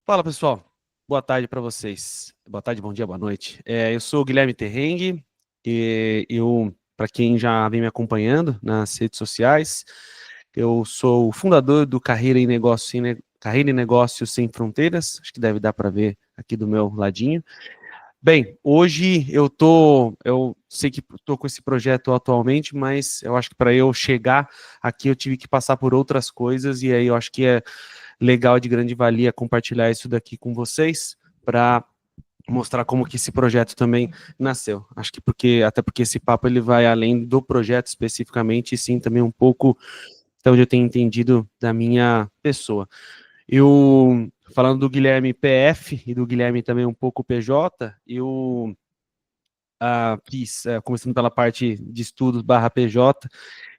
Fala, pessoal. Boa tarde para vocês. Boa tarde, bom dia, boa noite. Eu sou o Guilherme Terrengue e para quem já vem me acompanhando nas redes sociais, eu sou o fundador do Carreira e Negócio Sem Fronteiras. Acho que deve dar para ver aqui do meu ladinho. Bem, hoje eu sei que estou com esse projeto atualmente, mas eu acho que para eu chegar aqui eu tive que passar por outras coisas e aí eu acho que é legal, de grande valia, compartilhar isso daqui com vocês para mostrar como que esse projeto também nasceu. Acho que até porque esse papo ele vai além do projeto especificamente, e sim também um pouco, até onde eu tenho entendido, da minha pessoa. Eu, falando do Guilherme PF e do Guilherme também um pouco PJ, eu fiz, começando pela parte de estudos barra PJ,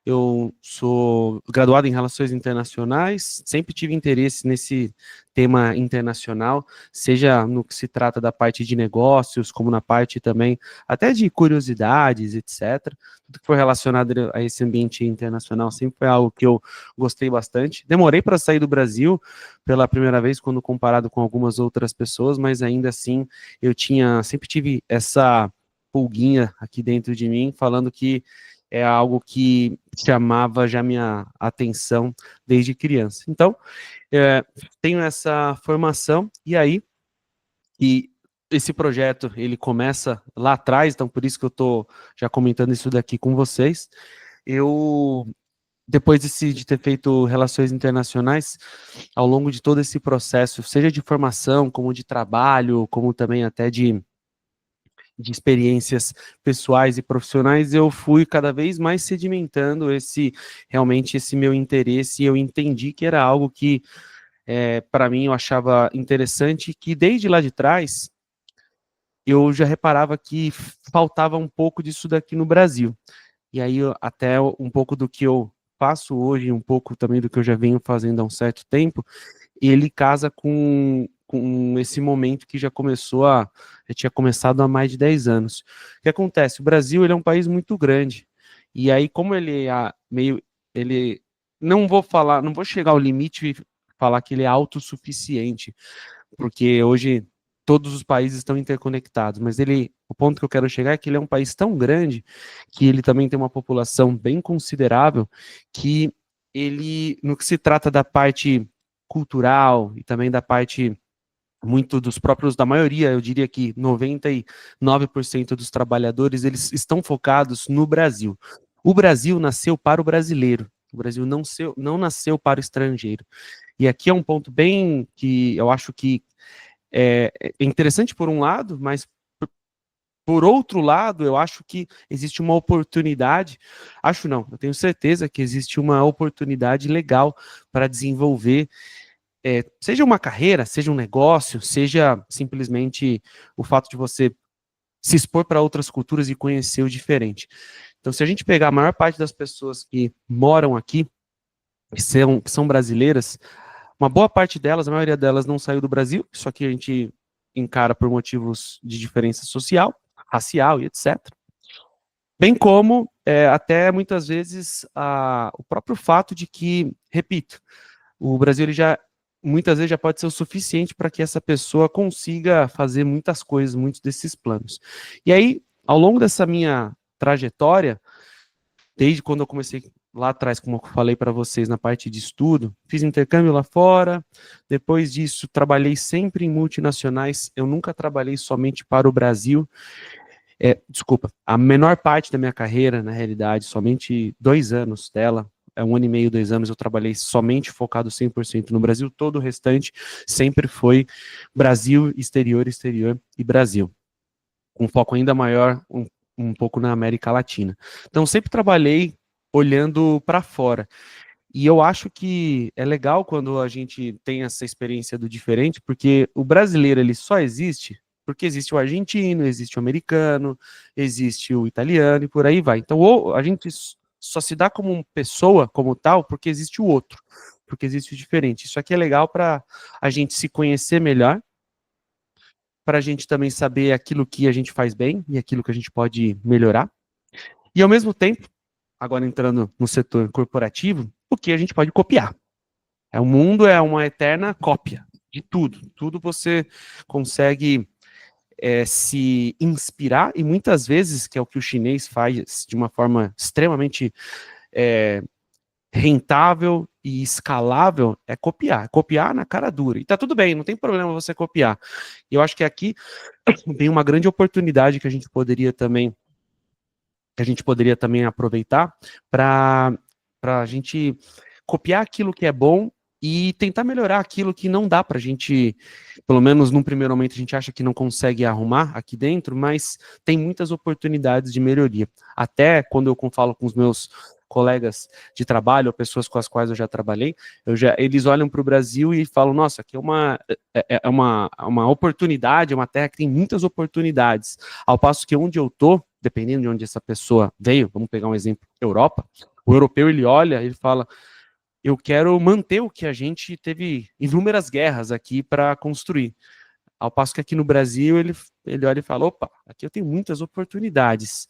eu sou graduado em Relações Internacionais, sempre tive interesse nesse tema internacional, seja no que se trata da parte de negócios, como na parte também até de curiosidades, etc. Tudo que foi relacionado a esse ambiente internacional sempre foi algo que eu gostei bastante. Demorei para sair do Brasil pela primeira vez, quando comparado com algumas outras pessoas, mas ainda assim sempre tive essa pulguinha aqui dentro de mim, falando que é algo que chamava já minha atenção desde criança. Então, tenho essa formação, e aí, e esse projeto, ele começa lá atrás, então por isso que eu estou já comentando isso daqui com vocês. Eu, depois de ter feito relações internacionais, ao longo de todo esse processo, seja de formação, como de trabalho, como também até de experiências pessoais e profissionais, eu fui cada vez mais sedimentando realmente esse meu interesse, e eu entendi que era algo que, para mim, eu achava interessante, que desde lá de trás, eu já reparava que faltava um pouco disso daqui no Brasil. E aí, até um pouco do que eu faço hoje, um pouco também do que eu já venho fazendo há um certo tempo, ele casa com esse momento que já tinha começado há mais de 10 anos. O que acontece? O Brasil, ele é um país muito grande, e aí como ele, não vou chegar ao limite e falar que ele é autossuficiente, porque hoje todos os países estão interconectados, mas o ponto que eu quero chegar é que ele é um país tão grande, que ele também tem uma população bem considerável, que ele, no que se trata da parte cultural e também da parte muito dos próprios, da maioria, eu diria que 99% dos trabalhadores, eles estão focados no Brasil. O Brasil nasceu para o brasileiro, o Brasil não nasceu para o estrangeiro. E aqui é um ponto bem que eu acho que é interessante por um lado, mas por outro lado, eu acho que existe uma oportunidade, acho não, eu tenho certeza que existe uma oportunidade legal para desenvolver, seja uma carreira, seja um negócio, seja simplesmente o fato de você se expor para outras culturas e conhecer o diferente. Então, se a gente pegar a maior parte das pessoas que moram aqui, que são brasileiras, uma boa parte delas, a maioria delas não saiu do Brasil, isso aqui a gente encara por motivos de diferença social, racial e etc. Bem como até muitas vezes o próprio fato de que, repito, o Brasil ele já muitas vezes já pode ser o suficiente para que essa pessoa consiga fazer muitas coisas, muitos desses planos. E aí, ao longo dessa minha trajetória, desde quando eu comecei lá atrás, como eu falei para vocês, na parte de estudo, fiz intercâmbio lá fora, depois disso trabalhei sempre em multinacionais, eu nunca trabalhei somente para o Brasil, desculpa, a menor parte da minha carreira, na realidade, somente 2 anos dela, 1 ano e meio, 2 anos, eu trabalhei somente focado 100% no Brasil, todo o restante sempre foi Brasil, exterior, exterior e Brasil, com foco ainda maior, um pouco na América Latina. Então, sempre trabalhei olhando para fora. E eu acho que é legal quando a gente tem essa experiência do diferente, porque o brasileiro ele só existe porque existe o argentino, existe o americano, existe o italiano e por aí vai. Então, ou a gente só se dá como uma pessoa, como tal, porque existe o outro, porque existe o diferente. Isso aqui é legal para a gente se conhecer melhor, para a gente também saber aquilo que a gente faz bem e aquilo que a gente pode melhorar. E ao mesmo tempo, agora entrando no setor corporativo, o que a gente pode copiar. O mundo é uma eterna cópia. de tudo. Tudo você consegue se inspirar, e muitas vezes, que é o que o chinês faz de uma forma extremamente é, rentável e escalável, é copiar na cara dura. E tá tudo bem, não tem problema você copiar. E eu acho que aqui tem uma grande oportunidade que a gente poderia também aproveitar para a gente copiar aquilo que é bom e tentar melhorar aquilo que não dá para a gente, pelo menos num primeiro momento, a gente acha que não consegue arrumar aqui dentro, mas tem muitas oportunidades de melhoria. Até quando eu falo com os meus colegas de trabalho, ou pessoas com as quais eu já trabalhei, eles olham para o Brasil e falam, nossa, aqui é uma oportunidade, é uma terra que tem muitas oportunidades, ao passo que onde eu estou, dependendo de onde essa pessoa veio, vamos pegar um exemplo, Europa, o europeu, ele olha, ele fala, eu quero manter o que a gente teve inúmeras guerras aqui para construir. Ao passo que aqui no Brasil, ele olha e fala, opa, aqui eu tenho muitas oportunidades,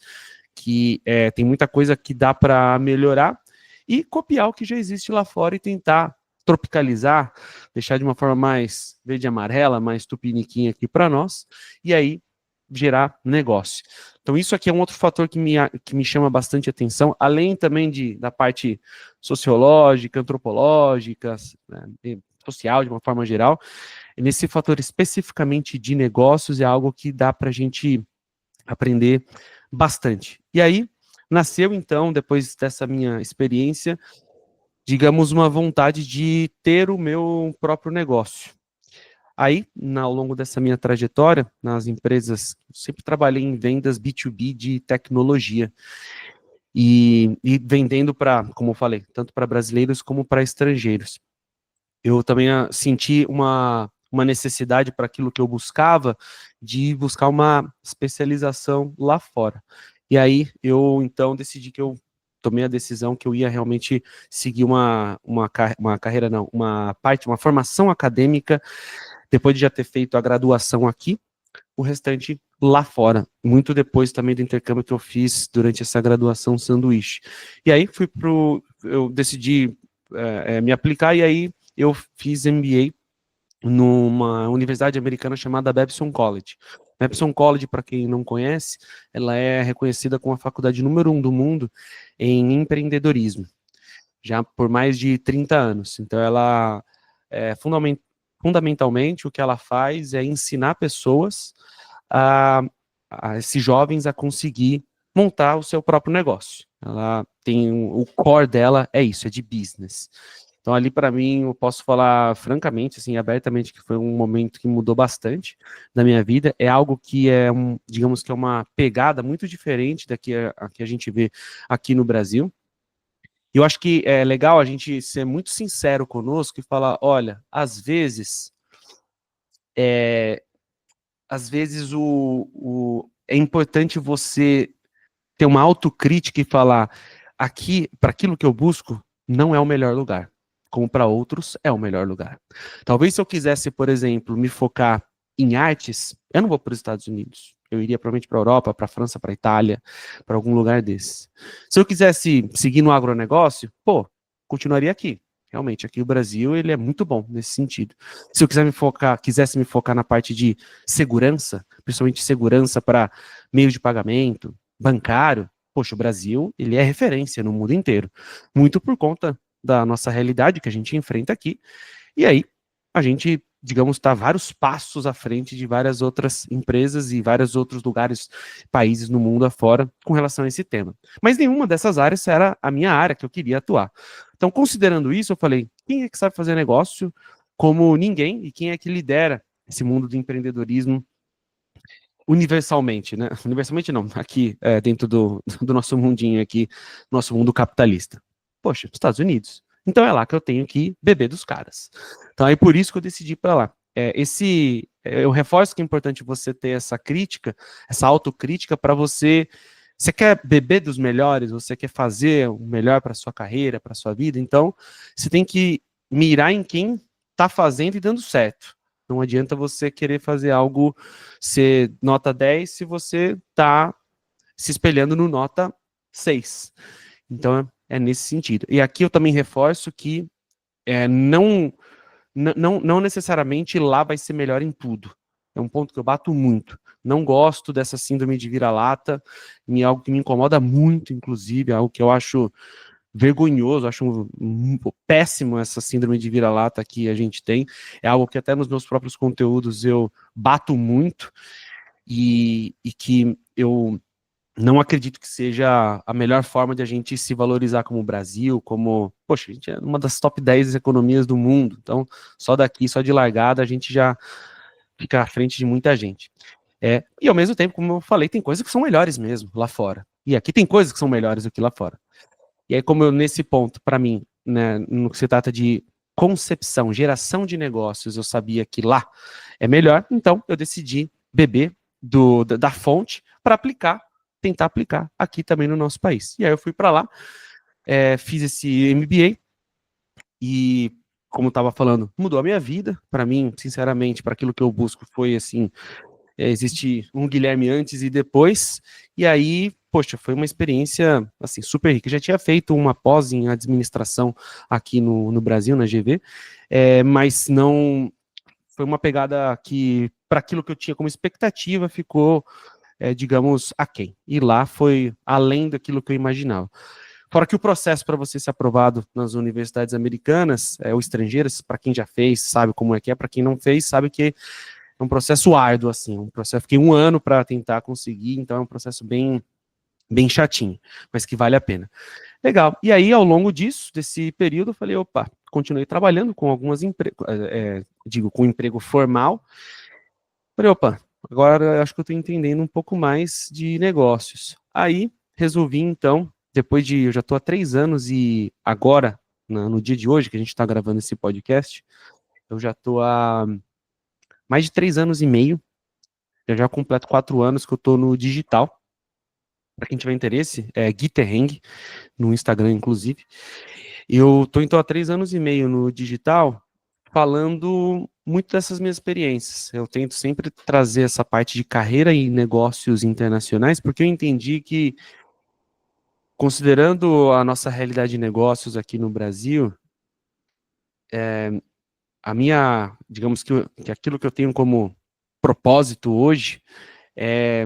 que tem muita coisa que dá para melhorar, e copiar o que já existe lá fora e tentar tropicalizar, deixar de uma forma mais verde e amarela, mais tupiniquim aqui para nós, e aí gerar negócio. Então, isso aqui é um outro fator que me chama bastante atenção, além também da parte sociológica, antropológica, né, social, de uma forma geral. E nesse fator especificamente de negócios, é algo que dá para a gente aprender bastante. E aí, nasceu, então, depois dessa minha experiência, digamos, uma vontade de ter o meu próprio negócio. Aí, ao longo dessa minha trajetória, nas empresas, sempre trabalhei em vendas B2B de tecnologia e vendendo para, como eu falei, tanto para brasileiros como para estrangeiros. Eu também senti uma necessidade para aquilo que eu buscava, de buscar uma especialização lá fora. E aí, então, decidi que eu tomei a decisão que eu ia realmente seguir uma carreira, não, uma formação acadêmica, depois de já ter feito a graduação aqui, o restante lá fora, muito depois também do intercâmbio que eu fiz durante essa graduação sanduíche. E aí eu decidi me aplicar, e aí eu fiz MBA numa universidade americana chamada Babson College. Babson College, para quem não conhece, ela é reconhecida como a faculdade número 1 do mundo em empreendedorismo, já por mais de 30 anos. Então, ela fundamentalmente, o que ela faz é ensinar pessoas a, a esses jovens a conseguir montar o seu próprio negócio. Ela tem o core dela é isso, é de business. Então ali para mim eu posso falar francamente, assim, abertamente, que foi um momento que mudou bastante na minha vida. É algo que digamos que é uma pegada muito diferente da que a gente vê aqui no Brasil. E eu acho que é legal a gente ser muito sincero conosco e falar, olha, às vezes é importante você ter uma autocrítica e falar, aqui, para aquilo que eu busco, não é o melhor lugar, como para outros é o melhor lugar. Talvez se eu quisesse, por exemplo, me focar em artes, eu não vou para os Estados Unidos. Eu iria provavelmente para a Europa, para a França, para a Itália, para algum lugar desse. Se eu quisesse seguir no agronegócio, pô, continuaria aqui. Realmente, aqui o Brasil, ele é muito bom nesse sentido. Se eu quisesse me focar na parte de segurança, principalmente segurança para meios de pagamento, bancário, poxa, o Brasil, ele é referência no mundo inteiro. Muito por conta da nossa realidade que a gente enfrenta aqui. E aí, a gente, digamos, está vários passos à frente de várias outras empresas e vários outros lugares, países no mundo afora, com relação a esse tema. Mas nenhuma dessas áreas era a minha área que eu queria atuar. Então, considerando isso, eu falei, quem é que sabe fazer negócio como ninguém e quem é que lidera esse mundo do empreendedorismo universalmente, né? Universalmente não, aqui dentro do nosso mundinho aqui, nosso mundo capitalista. Poxa, Estados Unidos. Então é lá que eu tenho que beber dos caras. Então é por isso que eu decidi ir para lá. Eu reforço que é importante você ter essa crítica, essa autocrítica para você. Você quer beber dos melhores, você quer fazer o melhor para sua carreira, para sua vida, então você tem que mirar em quem está fazendo e dando certo. Não adianta você querer fazer algo ser nota 10 se você está se espelhando no nota 6. Então, é nesse sentido. E aqui eu também reforço que não não necessariamente lá vai ser melhor em tudo. É um ponto que eu bato muito. Não gosto dessa síndrome de vira-lata, algo que me incomoda muito, inclusive, algo que eu acho vergonhoso, acho péssimo essa síndrome de vira-lata que a gente tem. É algo que até nos meus próprios conteúdos eu bato muito e que eu não acredito que seja a melhor forma de a gente se valorizar como Brasil, como, poxa, a gente é uma das top 10 economias do mundo, então só daqui, só de largada, a gente já fica à frente de muita gente. E ao mesmo tempo, como eu falei, tem coisas que são melhores mesmo lá fora. E aqui tem coisas que são melhores do que lá fora. E aí, como eu, nesse ponto, para mim, né, no que se trata de concepção, geração de negócios, eu sabia que lá é melhor, então eu decidi beber da fonte para aplicar, tentar aplicar aqui também no nosso país. E aí eu fui para lá, fiz esse MBA e, como eu estava falando, mudou a minha vida. Para mim, sinceramente, para aquilo que eu busco, foi assim, existe um Guilherme antes e depois, e aí, poxa, foi uma experiência, assim, super rica. Eu já tinha feito uma pós em administração aqui no Brasil, na GV, mas não, foi uma pegada que, para aquilo que eu tinha como expectativa, ficou, digamos, aquém. E lá foi além daquilo que eu imaginava. Fora que o processo para você ser aprovado nas universidades americanas, ou estrangeiras, para quem já fez, sabe como é, para quem não fez, sabe que é um processo árduo, assim, um processo, fiquei 1 ano para tentar conseguir, então é um processo bem chatinho, mas que vale a pena. Legal, e aí ao longo desse período, eu falei, opa, continuei trabalhando com algumas empregos, com emprego formal, falei, opa, agora acho que eu estou entendendo um pouco mais de negócios. Aí resolvi então, eu já estou há 3 anos e agora, no dia de hoje, que a gente está gravando esse podcast, eu já estou há mais de 3 anos e meio. Já completo 4 anos que eu tô no digital. Para quem tiver interesse, é Gui Terreng, no Instagram, inclusive. Eu tô, então, há 3 anos e meio no digital, falando muito dessas minhas experiências. Eu tento sempre trazer essa parte de carreira e negócios internacionais, porque eu entendi que, considerando a nossa realidade de negócios aqui no Brasil, digamos que aquilo que eu tenho como propósito hoje é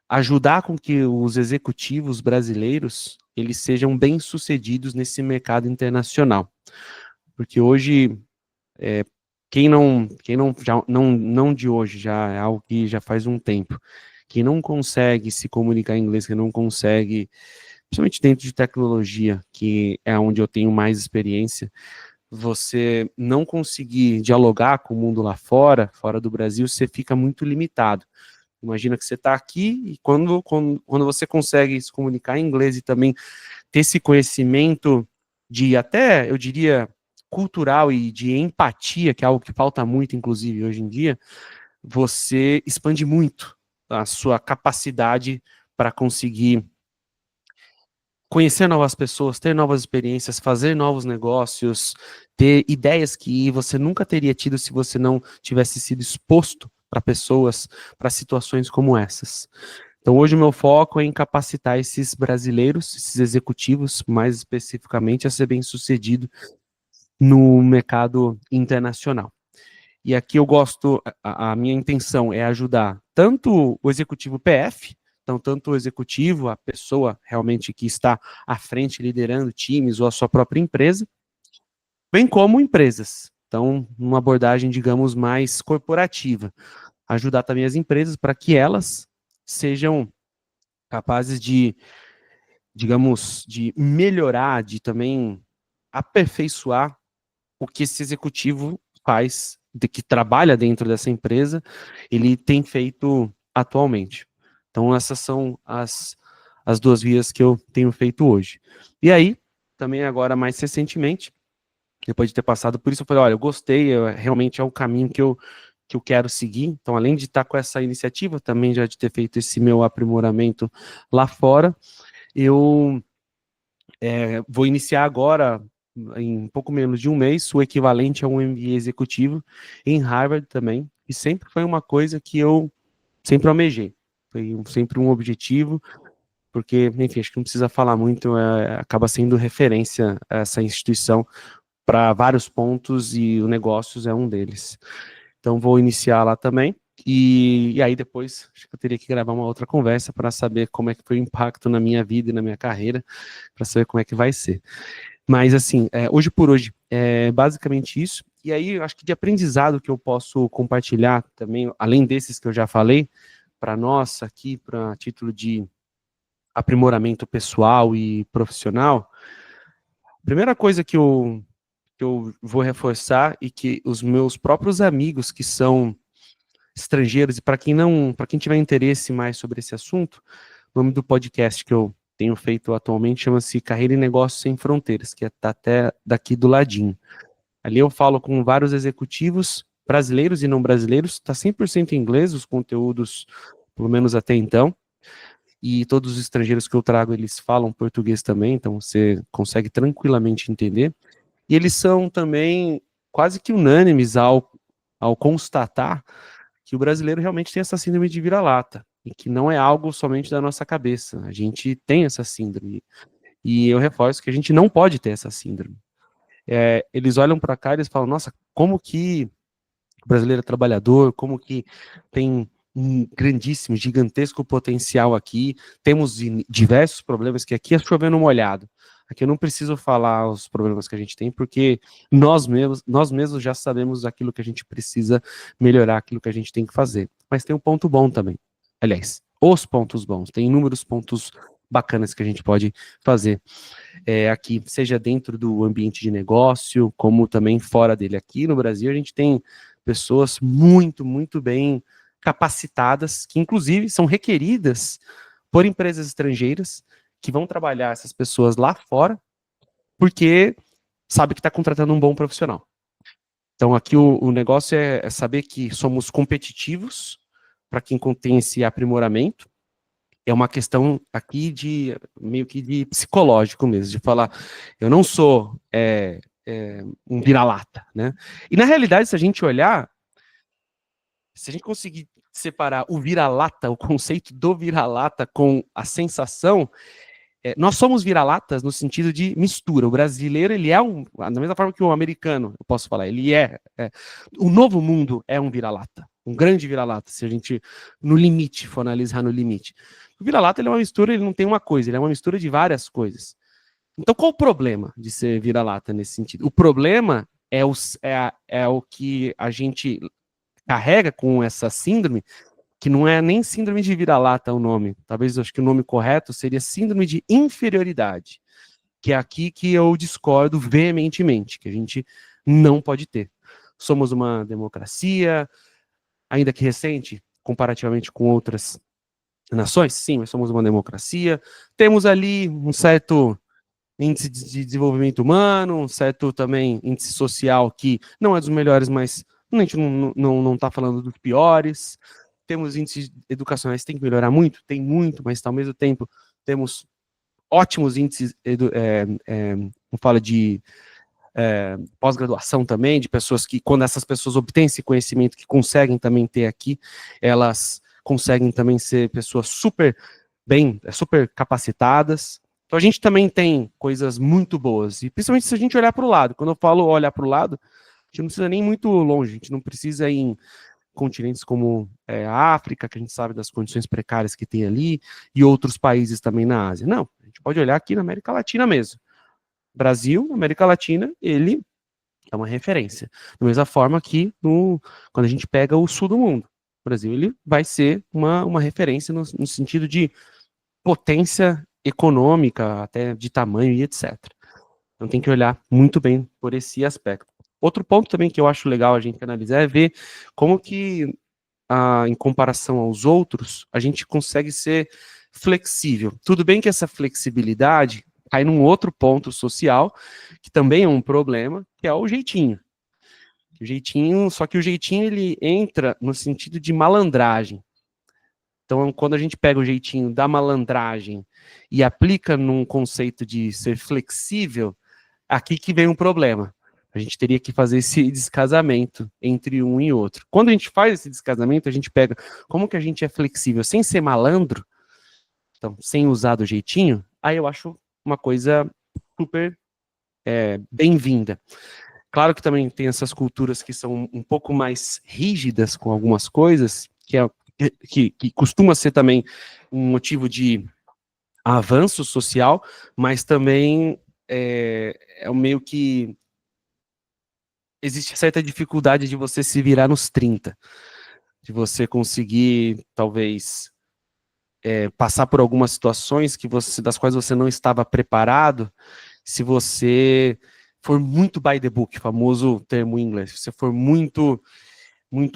ajudar com que os executivos brasileiros eles sejam bem-sucedidos nesse mercado internacional. Porque hoje, não de hoje, já é algo que já faz um tempo, quem não consegue se comunicar em inglês, quem não consegue, principalmente dentro de tecnologia, que é onde eu tenho mais experiência, você não conseguir dialogar com o mundo lá fora do Brasil, você fica muito limitado. Imagina que você está aqui e quando você consegue se comunicar em inglês e também ter esse conhecimento de até, eu diria, cultural e de empatia, que é algo que falta muito, inclusive, hoje em dia, você expande muito a sua capacidade para conseguir conhecer novas pessoas, ter novas experiências, fazer novos negócios, ter ideias que você nunca teria tido se você não tivesse sido exposto para pessoas, para situações como essas. Então, hoje o meu foco é em capacitar esses brasileiros, esses executivos, mais especificamente, a ser bem-sucedido no mercado internacional. E aqui eu gosto, a minha intenção é ajudar tanto o executivo PF, então tanto o executivo, a pessoa realmente que está à frente liderando times ou a sua própria empresa, bem como empresas. Então, numa abordagem, digamos, mais corporativa. Ajudar também as empresas para que elas sejam capazes de, digamos, de melhorar, de também aperfeiçoar o que esse executivo faz, que trabalha dentro dessa empresa, ele tem feito atualmente. Então, essas são as duas vias que eu tenho feito hoje. E aí, também agora, mais recentemente, depois de ter passado por isso, eu falei, olha, eu gostei, realmente é o caminho que eu quero seguir. Então, além de estar com essa iniciativa, também já de ter feito esse meu aprimoramento lá fora, eu vou iniciar agora, em pouco menos de um mês, o equivalente a um MBA executivo em Harvard também, e sempre foi uma coisa que eu sempre almejei, foi sempre um objetivo, porque, enfim, acho que não precisa falar muito, acaba sendo referência a essa instituição para vários pontos e o negócios é um deles. Então vou iniciar lá também. E aí depois acho que eu teria que gravar uma outra conversa para saber como é que foi o impacto na minha vida e na minha carreira, para saber como é que vai ser. Mas assim, hoje por hoje, é basicamente isso. E aí eu acho que de aprendizado que eu posso compartilhar também, além desses que eu já falei, para nós aqui, para título de aprimoramento pessoal e profissional, a primeira coisa que eu vou reforçar e que os meus próprios amigos que são estrangeiros, e para quem tiver interesse mais sobre esse assunto, o nome do podcast que eu tenho feito atualmente chama-se Carreira e Negócios Sem Fronteiras, que tá até daqui do ladinho. Ali eu falo com vários executivos brasileiros e não brasileiros, está 100% em inglês os conteúdos, pelo menos até então, e todos os estrangeiros que eu trago, eles falam português também, então você consegue tranquilamente entender. E eles são também quase que unânimes ao constatar que o brasileiro realmente tem essa síndrome de vira-lata, e que não é algo somente da nossa cabeça. A gente tem essa síndrome. E eu reforço que a gente não pode ter essa síndrome. Eles olham para cá e eles falam, nossa, como que o brasileiro é trabalhador, como que tem um grandíssimo, gigantesco potencial aqui, temos diversos problemas, que aqui é chovendo molhado. Aqui eu não preciso falar os problemas que a gente tem, porque nós mesmos já sabemos aquilo que a gente precisa melhorar, aquilo que a gente tem que fazer. Mas tem um ponto bom também. Aliás, os pontos bons. Tem inúmeros pontos bacanas que a gente pode fazer aqui, seja dentro do ambiente de negócio, como também fora dele. Aqui no Brasil, a gente tem pessoas muito, muito bem capacitadas, que inclusive são requeridas por empresas estrangeiras, que vão trabalhar essas pessoas lá fora, porque sabe que está contratando um bom profissional. Então aqui o negócio é saber que somos competitivos para quem tem esse aprimoramento. É uma questão aqui de meio que de psicológico mesmo, de falar, eu não sou um vira-lata, né? E na realidade, se a gente olhar, se a gente conseguir separar o vira-lata, o conceito do vira-lata com a sensação, nós somos vira-latas no sentido de mistura. O brasileiro, ele é da mesma forma que o americano, eu posso falar, ele o novo mundo é um vira-lata, um grande vira-lata, se a gente, no limite, for analisar no limite. O vira-lata, ele é uma mistura, ele não tem uma coisa, ele é uma mistura de várias coisas. Então, qual o problema de ser vira-lata nesse sentido? O problema é o que a gente carrega com essa síndrome, que não é nem síndrome de vira-lata o nome. Talvez eu acho que o nome correto seria síndrome de inferioridade, que é aqui que eu discordo veementemente, que a gente não pode ter. Somos uma democracia, ainda que recente, comparativamente com outras nações, sim, mas somos uma democracia. Temos ali um certo índice de desenvolvimento humano, um certo também índice social que não é dos melhores, mas a gente não está falando dos piores. Temos índices educacionais que tem que melhorar muito, tem muito, mas ao mesmo tempo temos ótimos índices, como fala de pós-graduação também, de pessoas que, quando essas pessoas obtêm esse conhecimento, que conseguem também ter aqui, elas conseguem também ser pessoas super super capacitadas. Então a gente também tem coisas muito boas, e principalmente se a gente olhar para o lado. Quando eu falo olhar para o lado, a gente não precisa nem muito longe, a gente não precisa ir em continentes como a África, que a gente sabe das condições precárias que tem ali, e outros países também na Ásia. Não, a gente pode olhar aqui na América Latina mesmo. Brasil, América Latina, ele é uma referência. Da mesma forma que quando a gente pega o sul do mundo, o Brasil ele vai ser uma referência no sentido de potência econômica, até de tamanho e etc. Então tem que olhar muito bem por esse aspecto. Outro ponto também que eu acho legal a gente analisar é ver como que, em comparação aos outros, a gente consegue ser flexível. Tudo bem que essa flexibilidade cai num outro ponto social, que também é um problema, que é o jeitinho. O jeitinho, só que o jeitinho ele entra no sentido de malandragem. Então, quando a gente pega o jeitinho da malandragem e aplica num conceito de ser flexível, aqui que vem um problema. A gente teria que fazer esse descasamento entre um e outro. Quando a gente faz esse descasamento, a gente pega como que a gente é flexível sem ser malandro, então, sem usar do jeitinho, aí eu acho uma coisa super bem-vinda. Claro que também tem essas culturas que são um pouco mais rígidas com algumas coisas, que costuma ser também um motivo de avanço social, mas também é meio que existe certa dificuldade de você se virar nos 30, de você conseguir, talvez, passar por algumas situações das quais você não estava preparado, se você for muito by the book, famoso termo em inglês, se você for muito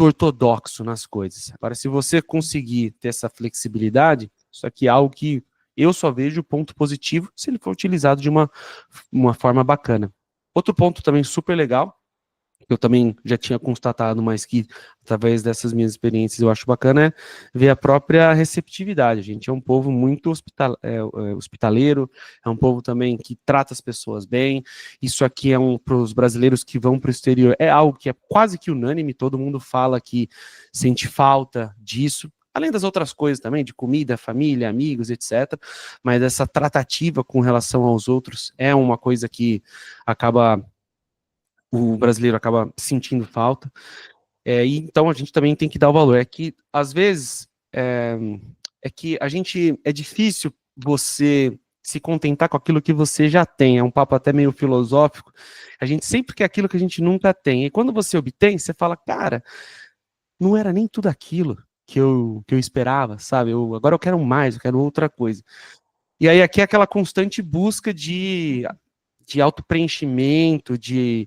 ortodoxo nas coisas. Agora, se você conseguir ter essa flexibilidade, isso aqui é algo que eu só vejo ponto positivo se ele for utilizado de uma forma bacana. Outro ponto também super legal, que eu também já tinha constatado, mas que, através dessas minhas experiências, eu acho bacana, é ver a própria receptividade. A gente é um povo muito hospitaleiro, é um povo também que trata as pessoas bem. Isso aqui para os brasileiros que vão para o exterior, é algo que é quase que unânime, todo mundo fala que sente falta disso. Além das outras coisas também, de comida, família, amigos, etc. Mas essa tratativa com relação aos outros é uma coisa que o brasileiro acaba sentindo falta, e então a gente também tem que dar o valor. É que, às vezes, que é difícil você se contentar com aquilo que você já tem, é um papo até meio filosófico, a gente sempre quer aquilo que a gente nunca tem, e quando você obtém, você fala, cara, não era nem tudo aquilo que eu esperava, sabe, agora eu quero mais, eu quero outra coisa. E aí aqui é aquela constante busca de autopreenchimento, de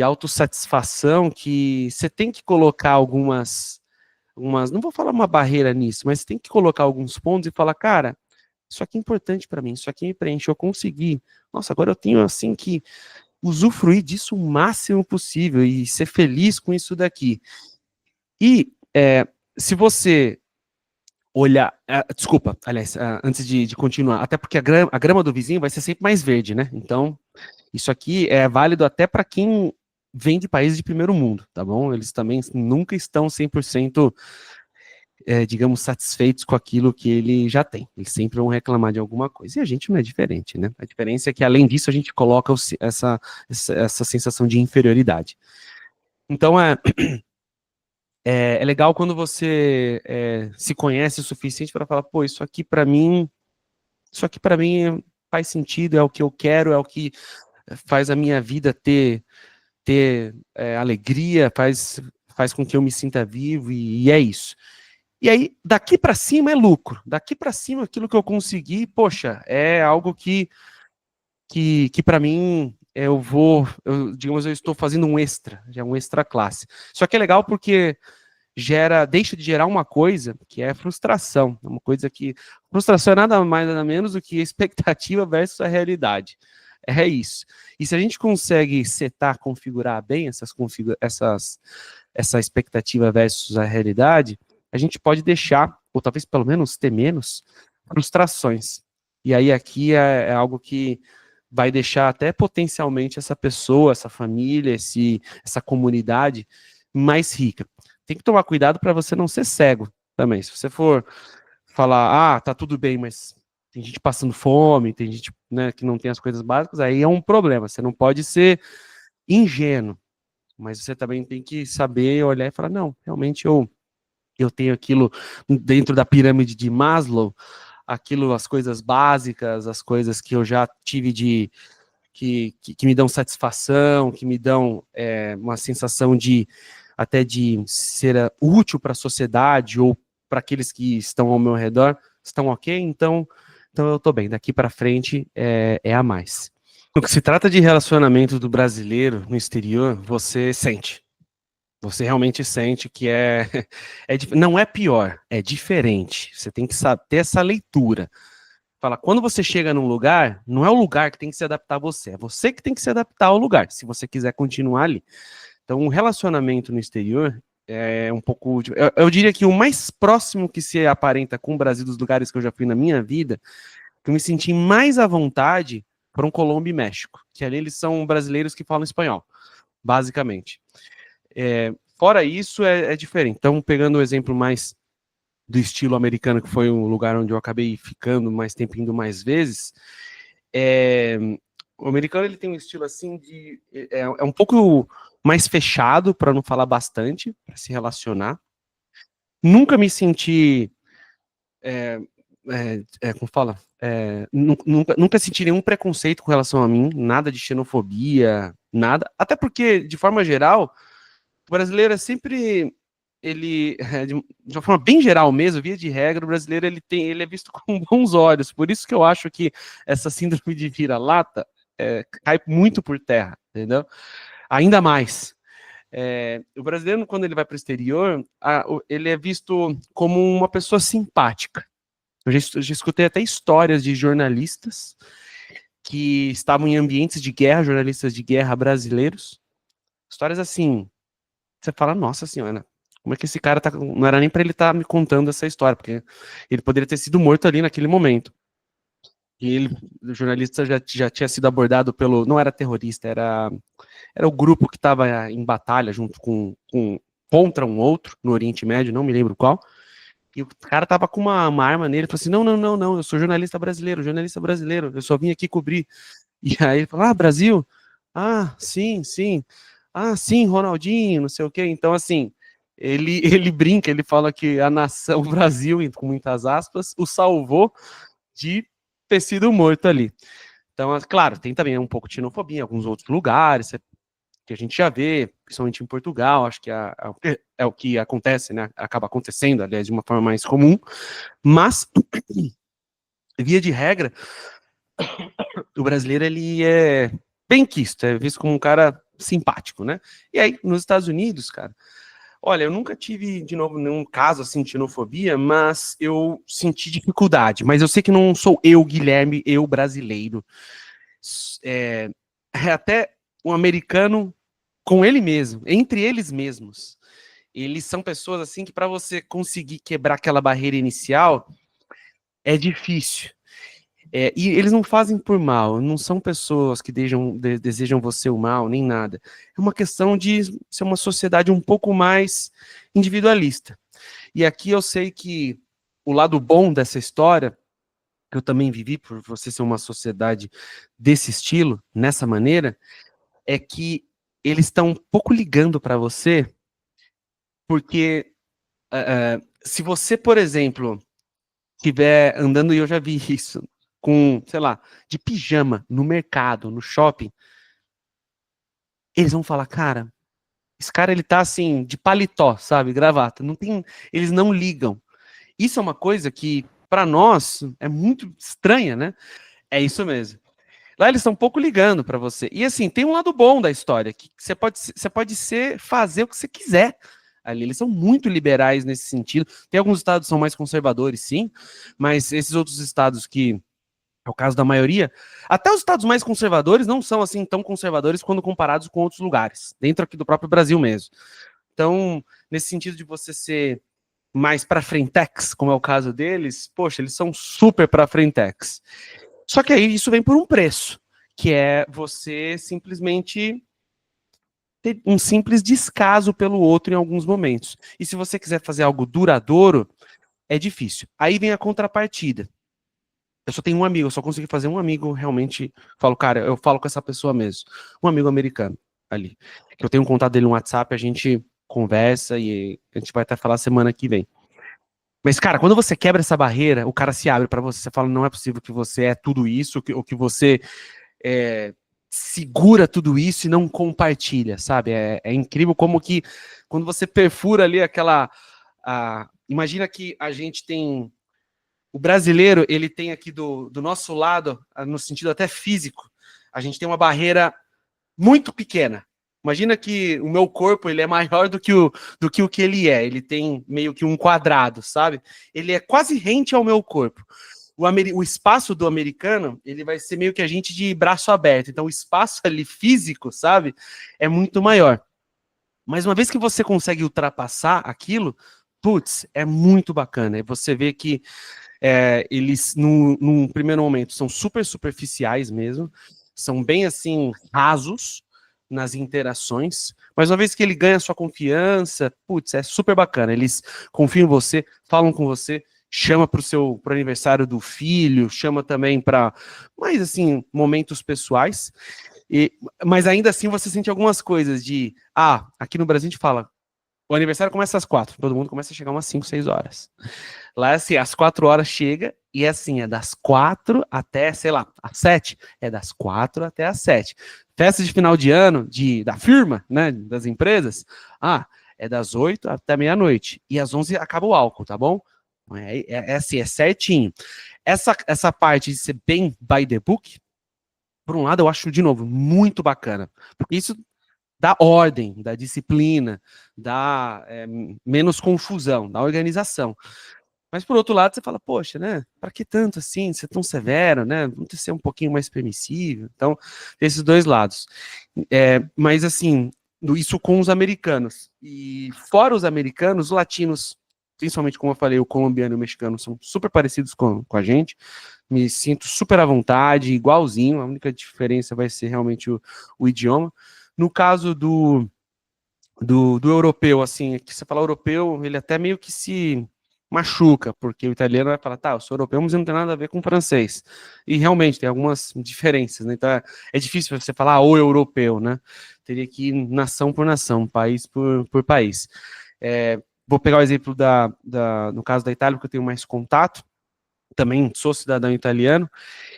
autossatisfação, que você tem que colocar não vou falar uma barreira nisso, mas você tem que colocar alguns pontos e falar, cara, isso aqui é importante para mim, isso aqui me preenche, eu consegui. Nossa, agora eu tenho assim que usufruir disso o máximo possível e ser feliz com isso daqui. E se você olhar, desculpa, aliás, antes de continuar, até porque a grama do vizinho vai ser sempre mais verde, né? Então, isso aqui é válido até para quem vem de países de primeiro mundo, tá bom? Eles também nunca estão 100%, digamos, satisfeitos com aquilo que ele já tem. Eles sempre vão reclamar de alguma coisa. E a gente não é diferente, né? A diferença é que, além disso, a gente coloca essa sensação de inferioridade. Então, é legal quando você se conhece o suficiente para falar, pô, isso aqui para mim faz sentido, é o que eu quero, é o que faz a minha vida ter alegria, faz com que eu me sinta vivo, e é isso. E aí, daqui para cima é lucro. Daqui para cima, aquilo que eu consegui, poxa, é algo que para mim, digamos, eu estou fazendo um extra, já um extra classe. Só que é legal porque deixa de gerar uma coisa que é frustração. Uma coisa que. Frustração é nada mais, nada menos do que expectativa versus a realidade. É isso. E se a gente consegue configurar bem essa expectativa versus a realidade, a gente pode deixar, ou talvez pelo menos ter menos, frustrações. E aí aqui é algo que vai deixar até potencialmente essa pessoa, essa família, essa comunidade mais rica. Tem que tomar cuidado para você não ser cego também. Se você for falar, tá tudo bem, mas tem gente passando fome, tem gente, né, que não tem as coisas básicas, aí é um problema. Você não pode ser ingênuo, mas você também tem que saber olhar e falar, não, realmente eu tenho aquilo dentro da pirâmide de Maslow, as coisas básicas, as coisas que eu já tive que me dão satisfação, que me dão uma sensação até de ser útil para a sociedade ou para aqueles que estão ao meu redor, estão ok, então eu estou bem, daqui para frente é a mais. No que se trata de relacionamento do brasileiro no exterior, você sente. Você realmente sente que não é pior, é diferente. Você tem que ter essa leitura. Fala, quando você chega num lugar, não é o lugar que tem que se adaptar a você, é você que tem que se adaptar ao lugar, se você quiser continuar ali. Então, um relacionamento no exterior é um pouco. Eu diria que o mais próximo que se aparenta com o Brasil dos lugares que eu já fui na minha vida, que eu me senti mais à vontade, foram Colômbia e México, que ali eles são brasileiros que falam espanhol, basicamente. Fora isso, é diferente. Então, pegando o exemplo mais do estilo americano, que foi um lugar onde eu acabei ficando mais tempo, indo mais vezes, o americano ele tem um estilo assim de é um pouco mais fechado, para não falar bastante, para se relacionar. Nunca me senti como fala? Nunca senti nenhum preconceito com relação a mim, nada de xenofobia, nada. Até porque, de forma geral, o brasileiro é sempre ele de uma forma bem geral mesmo, via de regra, o brasileiro ele é visto com bons olhos. Por isso que eu acho que essa síndrome de vira-lata cai muito por terra, entendeu? Ainda mais. O brasileiro, quando ele vai para o exterior, ele é visto como uma pessoa simpática. Eu já escutei até histórias de jornalistas que estavam em ambientes de guerra, jornalistas de guerra brasileiros. Histórias assim, você fala, nossa senhora, como é que esse cara tá. Não era nem para ele estar me contando essa história, porque ele poderia ter sido morto ali naquele momento. E ele, o jornalista já tinha sido abordado pelo. Não era terrorista, era o grupo que estava em batalha junto contra um outro no Oriente Médio, não me lembro qual. E o cara tava com uma arma nele, falou assim: não, não, não, não, eu sou jornalista brasileiro, eu só vim aqui cobrir. E aí ele falou: ah, Brasil? Ah, sim, sim. Ah, sim, Ronaldinho, não sei o quê. Então, assim, ele brinca, ele fala que a nação, o Brasil, com muitas aspas, o salvou de ter sido morto ali. Então, claro, tem também um pouco de xenofobia em alguns outros lugares, que a gente já vê, principalmente em Portugal, acho que é o que acontece, né? Acaba acontecendo, aliás, de uma forma mais comum, mas, via de regra, o brasileiro, ele é bem quisto, é visto como um cara simpático, né? E aí, nos Estados Unidos, cara, olha, eu nunca tive, de novo, nenhum caso assim de xenofobia, mas eu senti dificuldade. Mas eu sei que não sou eu, Guilherme, eu brasileiro. É, é até um americano com ele mesmo, entre eles mesmos. Eles são pessoas assim que para você conseguir quebrar aquela barreira inicial é difícil. E eles não fazem por mal, não são pessoas que desejam você o mal, nem nada. É uma questão de ser uma sociedade um pouco mais individualista. E aqui eu sei que o lado bom dessa história, que eu também vivi por você ser uma sociedade desse estilo, nessa maneira, é que eles estão um pouco ligando para você, porque se você, por exemplo, estiver andando, e eu já vi isso, com, sei lá, de pijama no mercado, no shopping, eles vão falar, cara, esse cara ele tá assim, de paletó, sabe, gravata, não tem, eles não ligam. Isso é uma coisa que, para nós, é muito estranha, né? É isso mesmo. Lá eles estão um pouco ligando para você. E assim, tem um lado bom da história, que você pode fazer o que você quiser ali. Eles são muito liberais nesse sentido. Tem alguns estados que são mais conservadores, sim, mas esses outros estados que é o caso da maioria, até os estados mais conservadores não são assim tão conservadores quando comparados com outros lugares, dentro aqui do próprio Brasil mesmo. Então, nesse sentido de você ser mais para frentex, como é o caso deles, poxa, eles são super para frentex. Só que aí isso vem por um preço, que é você simplesmente ter um simples descaso pelo outro em alguns momentos. E se você quiser fazer algo duradouro, é difícil. Aí vem a contrapartida. Eu só tenho um amigo, eu só consegui fazer um amigo realmente. Falo, cara, eu falo com essa pessoa mesmo. Um amigo americano ali. Que eu tenho um contato dele no WhatsApp, a gente conversa e a gente vai até falar semana que vem. Mas, cara, quando você quebra essa barreira, o cara se abre para você. Você fala, não é possível que você é tudo isso, ou que você segura tudo isso e não compartilha, sabe? É incrível como que quando você perfura ali imagina que a gente tem. O brasileiro, ele tem aqui do nosso lado, no sentido até físico, a gente tem uma barreira muito pequena. Imagina que o meu corpo ele é maior do que o que ele é. Ele tem meio que um quadrado, sabe? Ele é quase rente ao meu corpo. O espaço do americano, ele vai ser meio que a gente de braço aberto. Então, o espaço ali físico, sabe, é muito maior. Mas uma vez que você consegue ultrapassar aquilo, putz, é muito bacana. E você vê que eles, num primeiro momento, são super superficiais mesmo, são bem assim, rasos nas interações, mas uma vez que ele ganha sua confiança, putz, é super bacana. Eles confiam em você, falam com você, chama pro aniversário do filho, chama também para mais assim, momentos pessoais. Mas ainda assim você sente algumas coisas de, aqui no Brasil a gente fala, o aniversário começa às 4, todo mundo começa a chegar umas 5, 6 horas. Lá, assim, às 4 horas chega, e assim, é das 4 até, sei lá, às 7. É das 4 até às 7. Festa de final de ano da firma, né, das empresas, é das 8 até meia-noite. E às 11 acaba o álcool, tá bom? É assim, é certinho. Essa parte de ser bem by the book, por um lado, eu acho, de novo, muito bacana. Porque isso dá ordem, dá disciplina, dá menos confusão, dá organização. Mas por outro lado, você fala, poxa, né? Para que tanto assim, ser tão severo, né? Vamos ser um pouquinho mais permissível. Então, esses dois lados. Mas assim, isso com os americanos. E fora os americanos, os latinos, principalmente como eu falei, o colombiano e o mexicano são super parecidos com a gente. Me sinto super à vontade, igualzinho. A única diferença vai ser realmente o idioma. No caso do europeu, assim, que você fala europeu, ele até meio que se machuca, porque o italiano vai falar, tá, eu sou europeu, mas não tem nada a ver com o francês. E realmente tem algumas diferenças, né? Então é difícil você falar o europeu, né? Teria que ir nação por nação, país por país. Vou pegar o exemplo no caso da Itália, porque eu tenho mais contato, também sou cidadão italiano,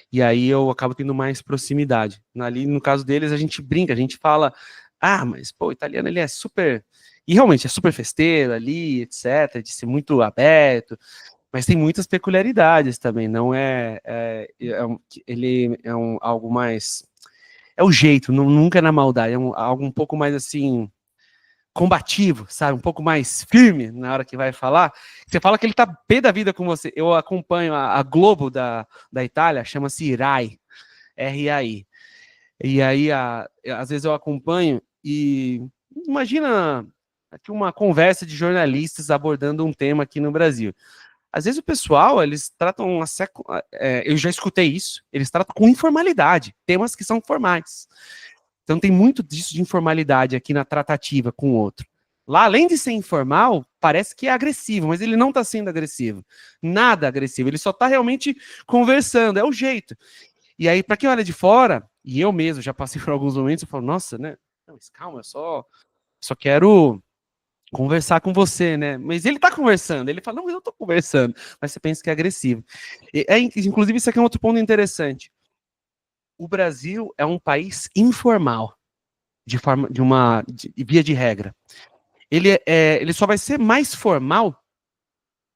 e aí eu acabo tendo mais proximidade. Ali, no caso deles, a gente brinca, a gente fala, mas, pô, o italiano, ele é super... E realmente é super festeiro ali, etc., de ser muito aberto, mas tem muitas peculiaridades também, não ele é algo mais... É o jeito, nunca é na maldade, algo um pouco mais, assim, combativo, sabe? Um pouco mais firme na hora que vai falar. Você fala que ele tá pé da vida com você. Eu acompanho a Globo da Itália, chama-se RAI, RAI. E aí, às vezes eu acompanho e imagina aqui uma conversa de jornalistas abordando um tema aqui no Brasil. Às vezes o pessoal, eles tratam, eu já escutei isso, eles tratam com informalidade, temas que são formais. Então tem muito disso de informalidade aqui na tratativa com o outro. Lá, além de ser informal, parece que é agressivo, mas ele não está sendo agressivo. Nada agressivo, ele só está realmente conversando, é o jeito. E aí, para quem olha de fora, e eu mesmo já passei por alguns momentos, eu falo, nossa, né? Não, mas calma, eu só quero conversar com você, né? Mas ele tá conversando, ele fala, não, mas eu tô conversando. Mas você pensa que é agressivo. Inclusive, isso aqui é um outro ponto interessante. O Brasil é um país informal, de via de regra. Ele só vai ser mais formal,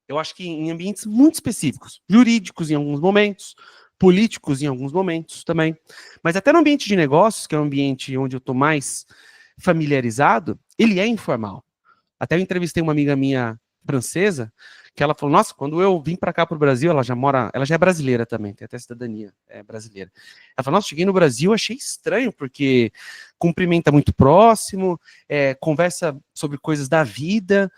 eu acho que em ambientes muito específicos, jurídicos em alguns momentos, políticos em alguns momentos também. Mas até no ambiente de negócios, que é um ambiente onde eu estou mais familiarizado, ele é informal. Até eu entrevistei uma amiga minha francesa, que ela falou, nossa, quando eu vim para cá para o Brasil, ela já é brasileira também, tem até cidadania brasileira. Ela falou, nossa, cheguei no Brasil, achei estranho, porque cumprimenta muito próximo, conversa sobre coisas da vida,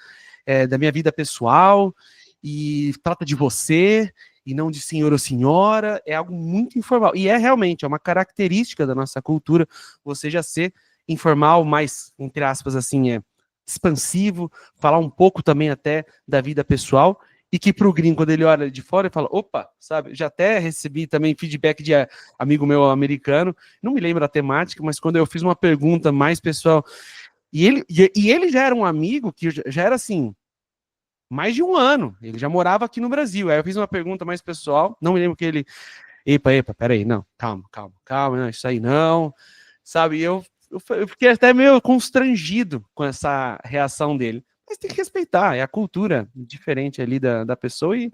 da minha vida pessoal, e trata de você, e não de senhor ou senhora, é algo muito informal. E realmente, é uma característica da nossa cultura, você já ser informal, mais, entre aspas, assim, expansivo, falar um pouco também até da vida pessoal, e que para o gringo, quando ele olha de fora, ele fala, opa, sabe, já até recebi também feedback de amigo meu americano, não me lembro a temática, mas quando eu fiz uma pergunta mais pessoal, e ele já era um amigo que já era assim, mais de um ano, ele já morava aqui no Brasil, aí eu fiz uma pergunta mais pessoal, não me lembro que ele, epa, peraí, não, calma, não, isso aí não, sabe, eu fiquei até meio constrangido com essa reação dele. Mas tem que respeitar, é a cultura diferente ali da pessoa e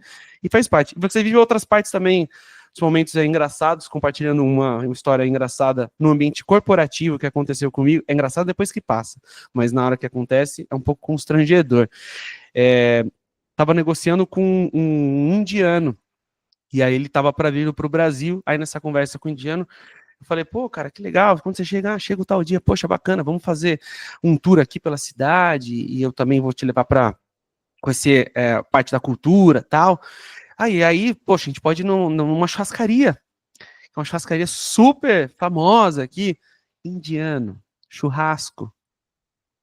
faz parte. Você vive outras partes também, os momentos engraçados, compartilhando uma história engraçada no ambiente corporativo que aconteceu comigo. É engraçado depois que passa, mas na hora que acontece é um pouco constrangedor. Estava negociando com um indiano, e aí ele estava para vir para o Brasil, aí nessa conversa com o indiano, eu falei, pô, cara, que legal, quando você chegar, chega o tal dia, poxa, bacana, vamos fazer um tour aqui pela cidade, e eu também vou te levar para conhecer parte da cultura, tal. Aí, poxa, a gente pode ir numa churrascaria, que é uma churrascaria super famosa aqui, indiano, churrasco.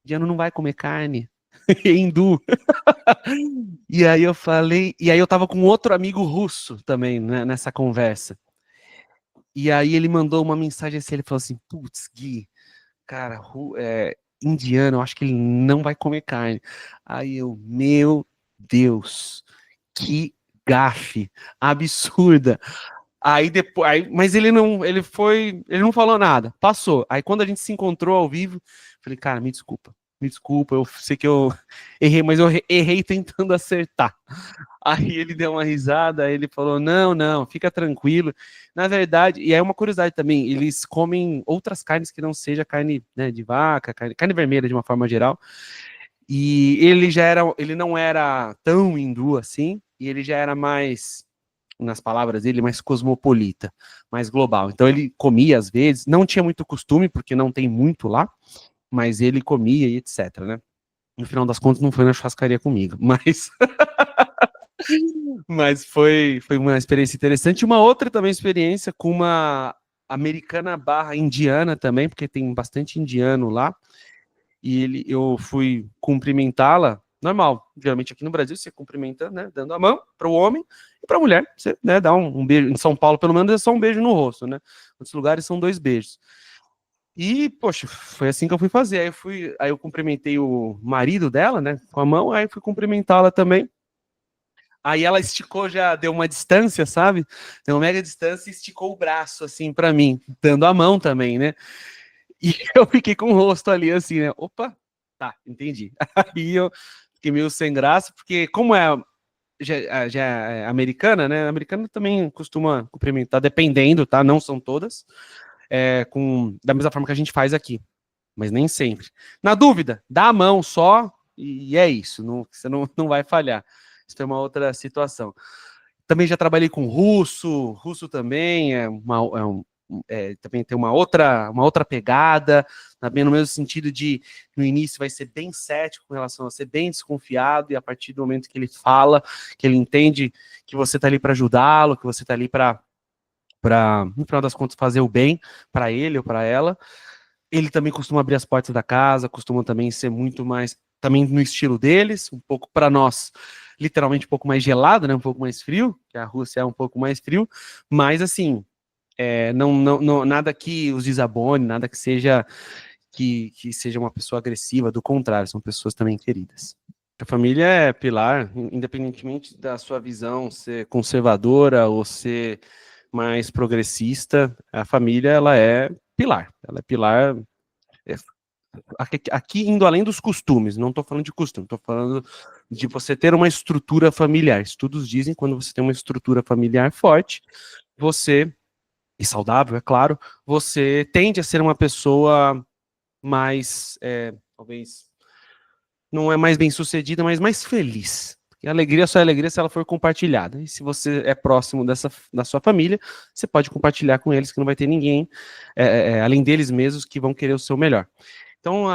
Indiano não vai comer carne. hindu. E aí eu falei, e aí eu tava com outro amigo russo também, né, nessa conversa. E aí ele mandou uma mensagem assim, ele falou assim, putz, Gui, cara, indiano, eu acho que ele não vai comer carne. Aí eu, meu Deus, que gafe absurda. Aí depois, mas ele não falou nada, passou. Aí quando a gente se encontrou ao vivo, falei, cara, me desculpa, eu sei que eu errei, mas eu errei tentando acertar. Aí ele deu uma risada, aí ele falou, não, não, fica tranquilo. Na verdade, e é uma curiosidade também, eles comem outras carnes que não seja carne, né, de vaca, carne vermelha de uma forma geral. E ele não era tão hindu assim, e ele já era mais, nas palavras dele, mais cosmopolita, mais global. Então ele comia às vezes, não tinha muito costume, porque não tem muito lá, mas ele comia e etc, né? No final das contas não foi na churrascaria comigo, mas foi uma experiência interessante. Uma outra também experiência com uma americana barra indiana também, porque tem bastante indiano lá, e eu fui cumprimentá-la, normal, geralmente aqui no Brasil você cumprimenta, né, dando a mão para o homem e para a mulher, você, né, dá um beijo, em São Paulo pelo menos é só um beijo no rosto, né, em outros lugares são 2 beijos. E, poxa, foi assim que eu fui fazer, aí eu cumprimentei o marido dela, né, com a mão, aí fui cumprimentá-la também, aí ela esticou, já deu uma distância, sabe, deu uma mega distância e esticou o braço, assim, para mim, dando a mão também, né, e eu fiquei com o rosto ali, assim, né? Opa, tá, entendi. Aí eu fiquei meio sem graça, porque como já é americana, né? A americana também costuma cumprimentar, dependendo, tá? Não são todas, da mesma forma que a gente faz aqui, mas nem sempre. Na dúvida, dá a mão só e é isso, você não vai falhar. Isso é uma outra situação. Também já trabalhei com russo também também tem uma outra pegada, também no mesmo sentido de, no início vai ser bem cético com relação a ser bem desconfiado, e a partir do momento que ele fala, que ele entende que você está ali para ajudá-lo, que você está ali no final das contas, fazer o bem para ele ou para ela, ele também costuma abrir as portas da casa, costuma também ser muito mais, também no estilo deles, um pouco para nós, literalmente um pouco mais gelado, né, um pouco mais frio, que a Rússia é um pouco mais frio, mas assim, nada que os desabone, nada que seja uma pessoa agressiva, do contrário, são pessoas também queridas. A família é pilar, independentemente da sua visão ser conservadora ou ser mais progressista, a família ela é pilar é, aqui indo além dos costumes, não estou falando de costume, estou falando de você ter uma estrutura familiar. Estudos dizem que quando você tem uma estrutura familiar forte, você, e saudável, é claro, você tende a ser uma pessoa mais, talvez, não é mais bem sucedida, mas mais feliz. E a alegria só é alegria se ela for compartilhada. E se você é próximo da sua família, você pode compartilhar com eles, que não vai ter ninguém, além deles mesmos, que vão querer o seu melhor. Então,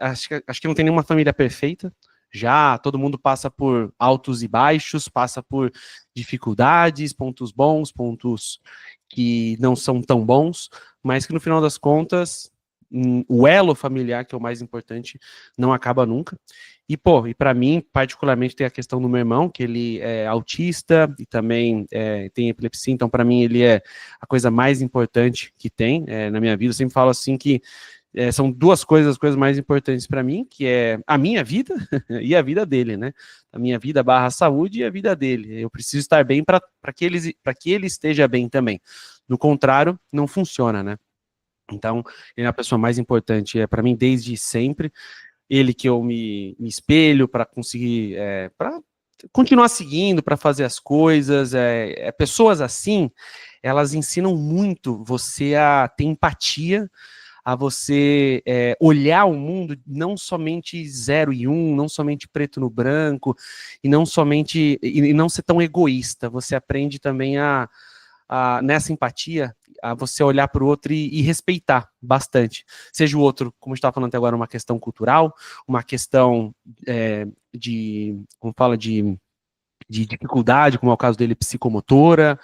acho que não tem nenhuma família perfeita. Já todo mundo passa por altos e baixos, passa por dificuldades, pontos bons, pontos que não são tão bons, mas que no final das contas, o elo familiar, que é o mais importante, não acaba nunca. E para mim, particularmente, tem a questão do meu irmão, que ele é autista e também tem epilepsia, então para mim ele é a coisa mais importante que tem na minha vida. Eu sempre falo assim que são duas coisas, as coisas mais importantes para mim, que é a minha vida e a vida dele, né? A minha vida barra saúde e a vida dele. Eu preciso estar bem para que ele esteja bem também. Do contrário, não funciona, né? Então, ele é a pessoa mais importante para mim desde sempre. Ele que eu me espelho para conseguir, para continuar seguindo, para fazer as coisas. Pessoas assim, elas ensinam muito você a ter empatia, a você olhar o mundo não somente 0 e 1, não somente preto no branco, e não ser tão egoísta. Você aprende também nessa empatia, a você olhar para o outro e respeitar bastante. Seja o outro, como a gente estava falando até agora, uma questão cultural, uma questão como fala, de dificuldade, como é o caso dele, psicomotora,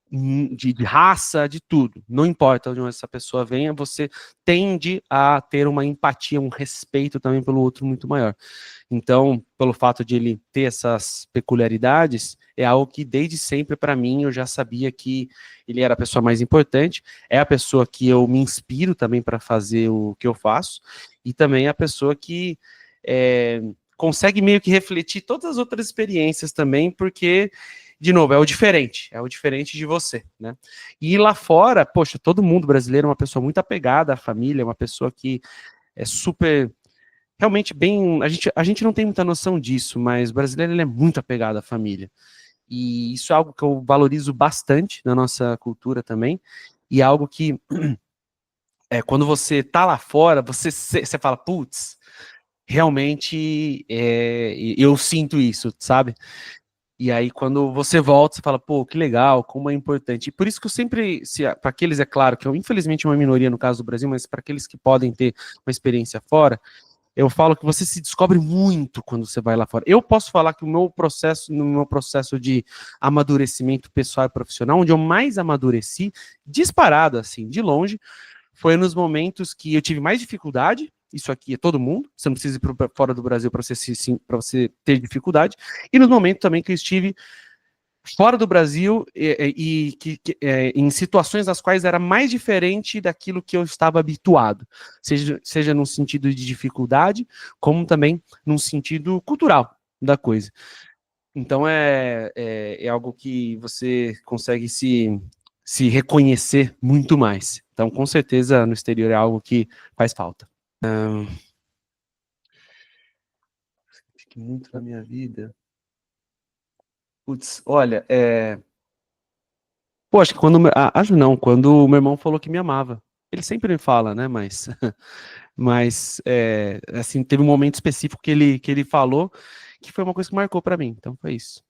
de raça, de tudo. Não importa de onde essa pessoa venha, você tende a ter uma empatia, um respeito também pelo outro muito maior. Então, pelo fato de ele ter essas peculiaridades, é algo que desde sempre para mim eu já sabia que ele era a pessoa mais importante, é a pessoa que eu me inspiro também para fazer o que eu faço, e também é a pessoa que consegue meio que refletir todas as outras experiências também, porque, de novo, é o diferente de você, né? E lá fora, poxa, todo mundo brasileiro é uma pessoa muito apegada à família, uma pessoa que é super realmente bem. A gente não tem muita noção disso, mas o brasileiro ele é muito apegado à família. E isso é algo que eu valorizo bastante na nossa cultura também. E é algo que, quando você tá lá fora, você fala, putz, realmente eu sinto isso, sabe? E aí, quando você volta, você fala, pô, que legal, como é importante. E por isso que eu sempre, para aqueles, é claro, que eu, infelizmente, uma minoria no caso do Brasil, mas para aqueles que podem ter uma experiência fora, eu falo que você se descobre muito quando você vai lá fora. Eu posso falar que no meu processo de amadurecimento pessoal e profissional, onde eu mais amadureci, disparado, assim, de longe, foi nos momentos que eu tive mais dificuldade. Isso aqui é todo mundo, você não precisa ir para fora do Brasil para você ter dificuldade. E nos momentos também que eu estive fora do Brasil em situações nas quais era mais diferente daquilo que eu estava habituado, seja num sentido de dificuldade, como também num sentido cultural da coisa. Então é algo que você consegue se reconhecer muito mais. Então, com certeza, no exterior é algo que faz falta. Que muito na minha vida. Putz, olha, pô, acho que acho não, quando o meu irmão falou que me amava. Ele sempre me fala, né, mas assim, teve um momento específico que ele falou que foi uma coisa que marcou pra mim, então foi isso.